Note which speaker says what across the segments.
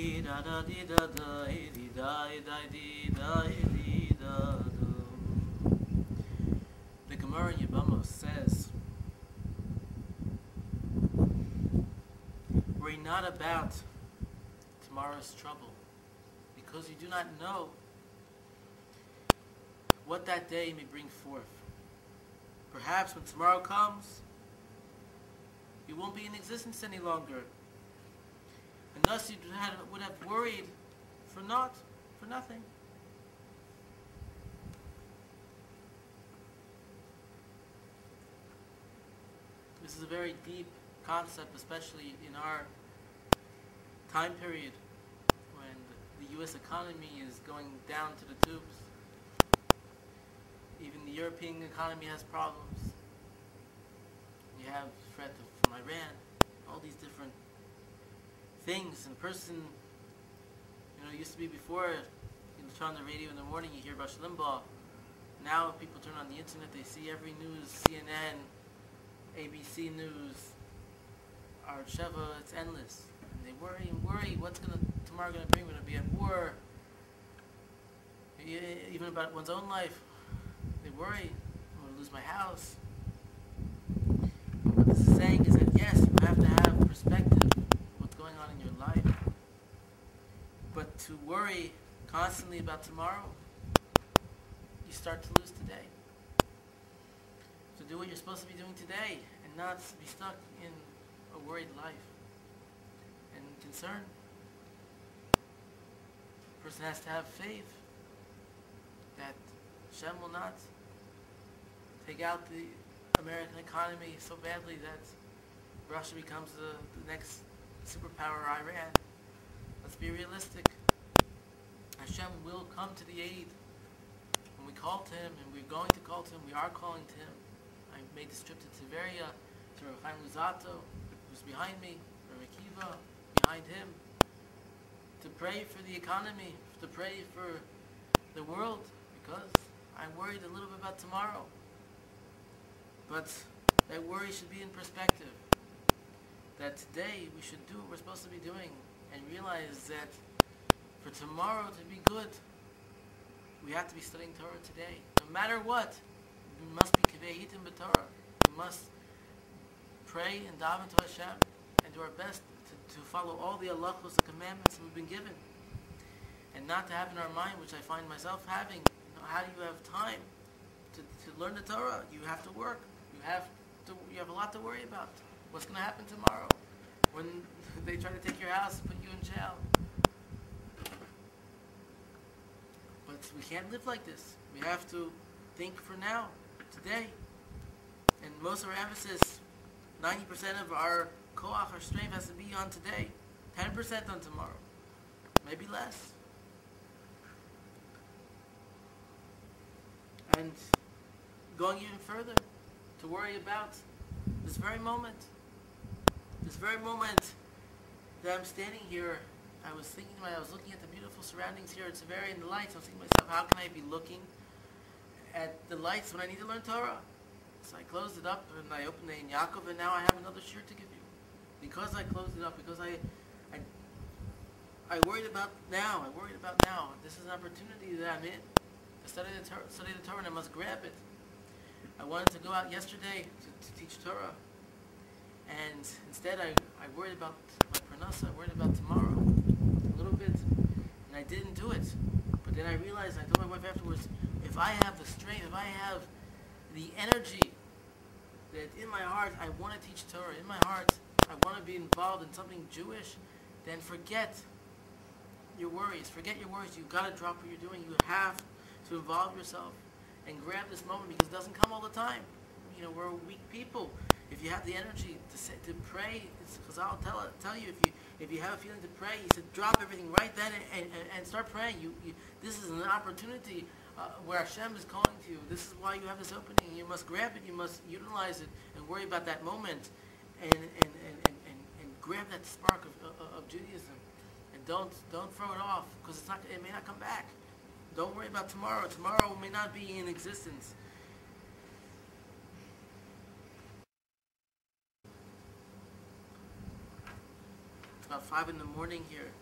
Speaker 1: The Gemara in Yevamos says, worry not about tomorrow's trouble, because you do not know what that day may bring forth. Perhaps when tomorrow comes, you won't be in existence any longer. And thus you would have worried for nothing. This is a very deep concept, especially in our time period when the U.S. economy is going down to the tubes. Even the European economy has problems. You have threat from Iran, all these different things. And a person, used to be before, you turn on the radio in the morning, you hear Rush Limbaugh. Now people turn on the internet, they see every news, CNN, ABC News, Ar Sheva, it's endless. And they worry and worry, what's tomorrow going to bring? We're going to be at war. Even about one's own life. They worry, I'm going to lose my house. But what this is saying is that yes, you have to have perspective of what's going on in your life. But to worry constantly about tomorrow, you start to lose today. So do what you're supposed to be doing today and not be stuck in a worried life and concern. A person has to have faith that Hashem will not take out the American economy so badly that Russia becomes the next superpower, Iran. Let's be realistic. Hashem will come to the aid. When we call to Him, and we're going to call to Him, we are calling to Him. I made this trip to Tiberia, to Rav Chaim Luzzatto, who's behind me, Rav Akiva, behind him, to pray for the economy, to pray for the world, because I'm worried a little bit about tomorrow. But that worry should be in perspective. That today we should do what we're supposed to be doing and realize that for tomorrow to be good, we have to be studying Torah today. No matter what, we must be kiveitim b'Torah. We must pray and daven to Hashem and do our best to follow all the halachos, the commandments that we've been given. And not to have in our mind, which I find myself having, how do you have time to learn the Torah? You have to work. You have a lot to worry about. What's going to happen tomorrow when they try to take your house and put you in jail? But we can't live like this. We have to think for now, today. And most of our emphasis, 90% of our koach, our strength, has to be on today. 10% on tomorrow. Maybe less. And going even further, to worry about this very moment. This very moment that I'm standing here, I was looking at the beautiful surroundings here at Tiberias and the lights. I was thinking to myself, how can I be looking at the lights when I need to learn Torah? So I closed it up and I opened the Ein Yaakov, and now I have another shiur to give you. Because I closed it up, because I worried about now. This is an opportunity that I'm in. To study the Torah, and I must grab it. I wanted to go out yesterday to teach Torah. And instead I worried about my parnasa, I worried about tomorrow a little bit. And I didn't do it. But then I realized, I told my wife afterwards, if I have the strength, if I have the energy that in my heart I want to teach Torah, in my heart I want to be involved in something Jewish, then forget your worries. You've got to drop what you're doing. You have to involve yourself and grab this moment, because it doesn't come all the time. We're weak people. If you have the energy to pray, because I'll tell you, if you have a feeling to pray, he said, drop everything right then and start praying. This is an opportunity where Hashem is calling to you. This is why you have this opening. You must grab it. You must utilize it and worry about that moment, and grab that spark of Judaism, and don't throw it off, because it may not come back. Don't worry about tomorrow. Tomorrow may not be in existence. It's about 5 in the morning here.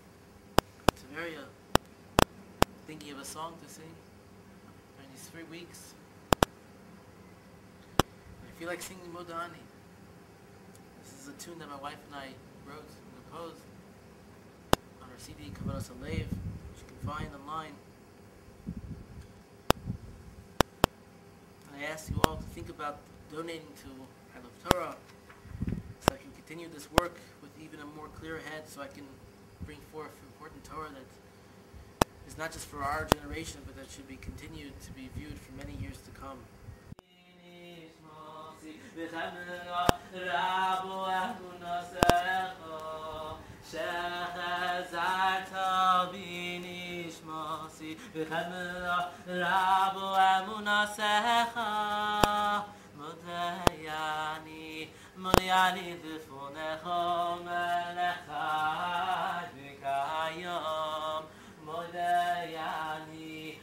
Speaker 1: Tiberia, thinking of a song to sing during these 3 weeks. I feel like singing Modani. This is a tune that my wife and I wrote and composed on our CD, Kavaras Alev, which you can find online. And I ask you all to think about donating to I Love Torah, so I can continue this work with even a more clear head, so I can bring forth important Torah that is not just for our generation, but that should be continued to be viewed for many years to come. Modiani lefonecho melechai v'kayom. Modiani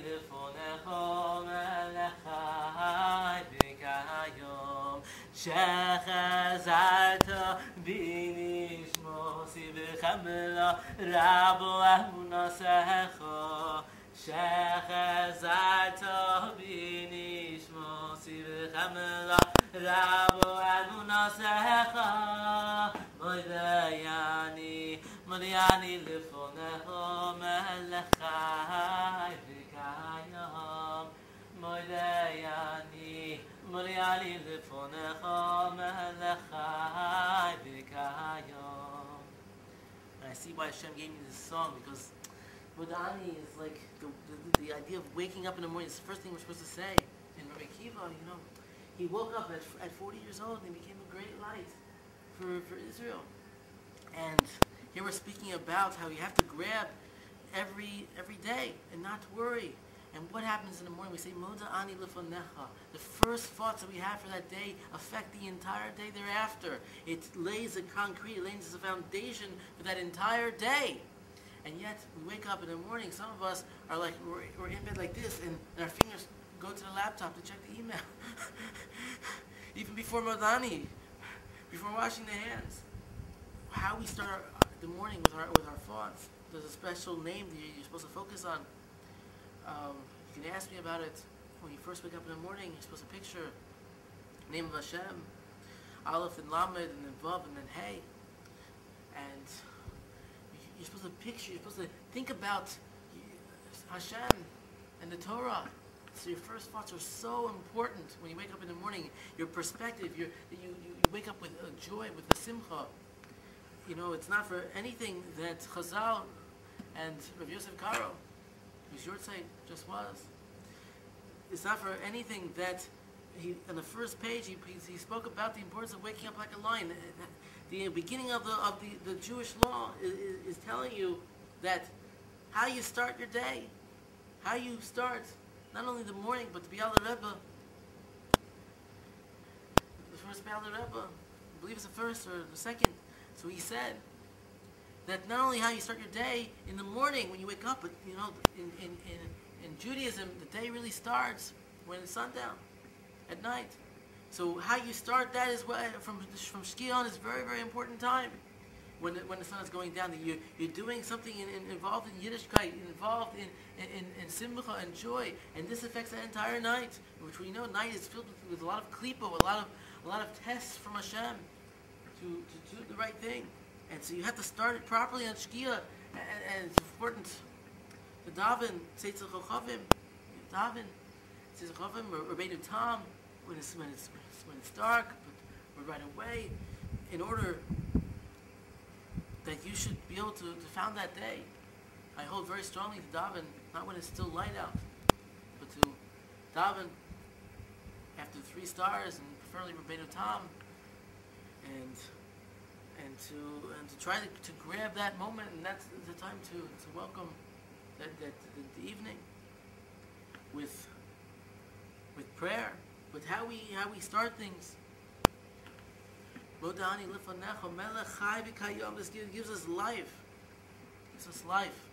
Speaker 1: lefonecho melechai v'kayom. Shechazarto binishmosi v'chamelo rabo amunasecho. Shechazarto binishmosi v'chamelo Rabo amunasecha, Modiani lefonecho melechai v'kayom. Modiani lefonecho melechai v'kayom. And I see why Hashem gave me this song, because Modani is like the idea of waking up in the morning. It's the first thing we're supposed to say. In Rabbi Kiva, he woke up at 40 years old and he became a great light for Israel. And here we're speaking about how you have to grab every day and not to worry. And what happens in the morning? We say, Moda ani lefonecha. The first thoughts that we have for that day affect the entire day thereafter. It lays a concrete, it lays a foundation for that entire day. And yet, we wake up in the morning, some of us are like, we're in bed like this, and our fingers go to the laptop to check the email. Even before Modani, before washing the hands. How we start the morning with our thoughts. There's a special name that you're supposed to focus on. You can ask me about it when you first wake up in the morning. You're supposed to picture the name of Hashem, Aleph and Lamed and then Vav and then Hey. And you're supposed to picture, you're supposed to think about Hashem and the Torah. So your first thoughts are so important when you wake up in the morning. Your perspective, you wake up with a joy, with a simcha. It's not for anything that Chazal and Rav Yosef Karo, whose Yortzeit just was, it's not for anything that on the first page he spoke about the importance of waking up like a lion. The beginning of the Jewish law is telling you that how you start your day, how you start not only the morning, but the Bial Rebbe, the first Bial Rebbe, I believe it's the first or the second. So he said that not only how you start your day in the morning when you wake up, but in Judaism, the day really starts when it's sundown, at night. So how you start that is from Shkia on is very, very important time. When the sun is going down, that you're doing something involved in Yiddishkeit, involved in simcha and joy, and this affects the entire night, which we know night is filled with a lot of klipa, with a lot of tests from Hashem to do the right thing, and so you have to start it properly on Shkia, and it's important to daven, say tzil chochavim, daven, say tzil chochavim, Rebbeinu Tam, when it's dark, but right away, in order that you should be able to found that day. I hold very strongly to daven, not when it's still light out, but to daven after 3 stars, and preferably Rebbeinu Tam, and to try to grab that moment, and that's the time to welcome the evening with prayer, with how we start things. Modani lefonecho melech chai v'kayom. This gives us life. Gives us life.